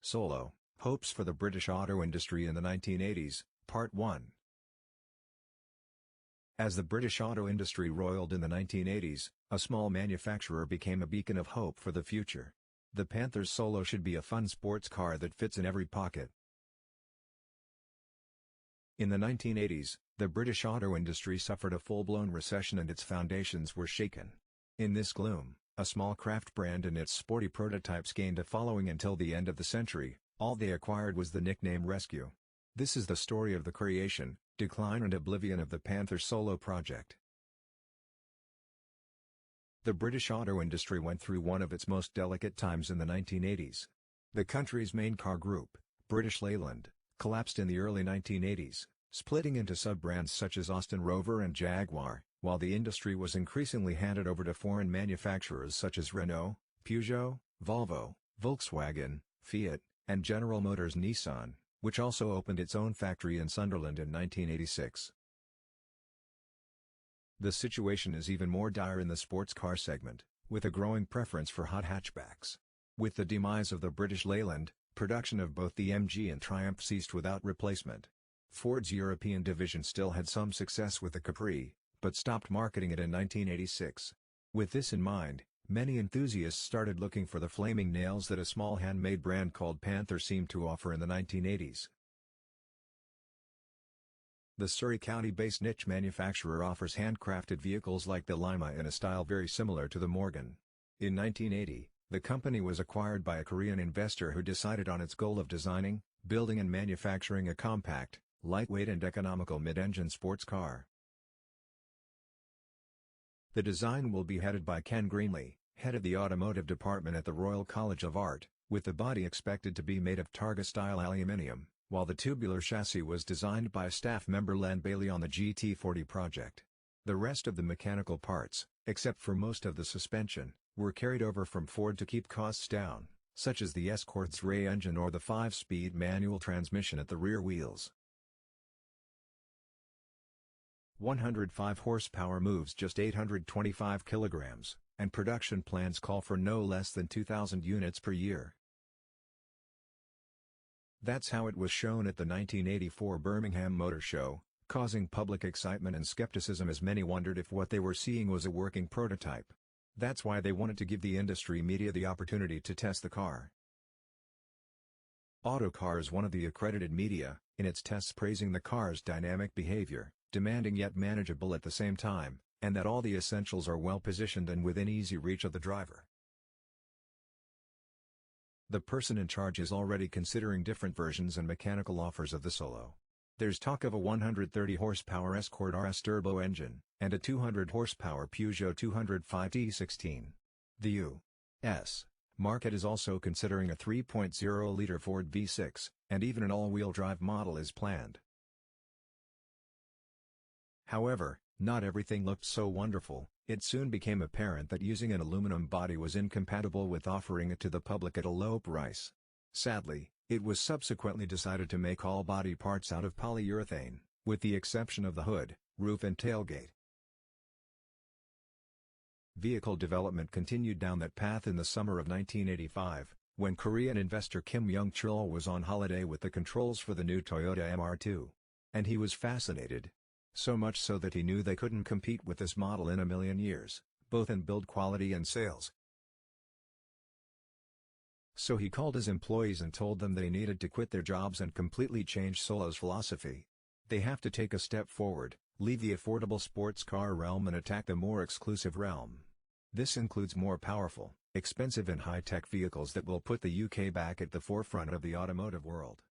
Solo, Hopes for the British Auto Industry in the 1980s, Part 1. As the British auto industry roiled in the 1980s, a small manufacturer became a beacon of hope for the future. The Panther Solo should be a fun sports car that fits in every pocket. In the 1980s, the British auto industry suffered a full-blown recession and its foundations were shaken. In this gloom, a small craft brand and its sporty prototypes gained a following until the end of the century. All they acquired was the nickname Rescue. This is the story of the creation, decline and oblivion of the Panther Solo project. The British auto industry went through one of its most delicate times in the 1980s. The country's main car group, British Leyland, collapsed in the early 1980s, splitting into sub-brands such as Austin Rover and Jaguar, while the industry was increasingly handed over to foreign manufacturers such as Renault, Peugeot, Volvo, Volkswagen, Fiat, and General Motors Nissan, which also opened its own factory in Sunderland in 1986. The situation is even more dire in the sports car segment, with a growing preference for hot hatchbacks. With the demise of the British Leyland, production of both the MG and Triumph ceased without replacement. Ford's European division still had some success with the Capri, but stopped marketing it in 1986. With this in mind, many enthusiasts started looking for the flaming nails that a small handmade brand called Panther seemed to offer in the 1980s. The Surrey County-based niche manufacturer offers handcrafted vehicles like the Lima in a style very similar to the Morgan. In 1980, the company was acquired by a Korean investor who decided on its goal of designing, building and manufacturing a compact, lightweight and economical mid-engine sports car. The design will be headed by Ken Greenley, head of the automotive department at the Royal College of Art, with the body expected to be made of Targa-style aluminium, while the tubular chassis was designed by staff member Len Bailey on the GT40 project. The rest of the mechanical parts, except for most of the suspension, were carried over from Ford to keep costs down, such as the Escort's Ray engine or the 5-speed manual transmission at the rear wheels. 105 horsepower moves just 825 kilograms, and production plans call for no less than 2,000 units per year. That's how it was shown at the 1984 Birmingham Motor Show, causing public excitement and skepticism as many wondered if what they were seeing was a working prototype. That's why they wanted to give the industry media the opportunity to test the car. Autocar is one of the accredited media, in its tests praising the car's dynamic behavior, demanding yet manageable at the same time, and that all the essentials are well positioned and within easy reach of the driver. The person in charge is already considering different versions and mechanical offers of the Solo. There's talk of a 130 horsepower Escort RS Turbo engine, and a 200 horsepower Peugeot 205 T16. The U.S. market is also considering a 3.0-liter Ford V6, and even an all-wheel drive model is planned. However, not everything looked so wonderful. It soon became apparent that using an aluminum body was incompatible with offering it to the public at a low price. Sadly, it was subsequently decided to make all body parts out of polyurethane, with the exception of the hood, roof and tailgate. Vehicle development continued down that path in the summer of 1985, when Korean investor Kim Young-chul was on holiday with the controls for the new Toyota MR2. And he was fascinated. So much so that he knew they couldn't compete with this model in a million years, both in build quality and sales. So he called his employees and told them they needed to quit their jobs and completely change Solo's philosophy. They have to take a step forward, leave the affordable sports car realm and attack the more exclusive realm. This includes more powerful, expensive and high-tech vehicles that will put the UK back at the forefront of the automotive world.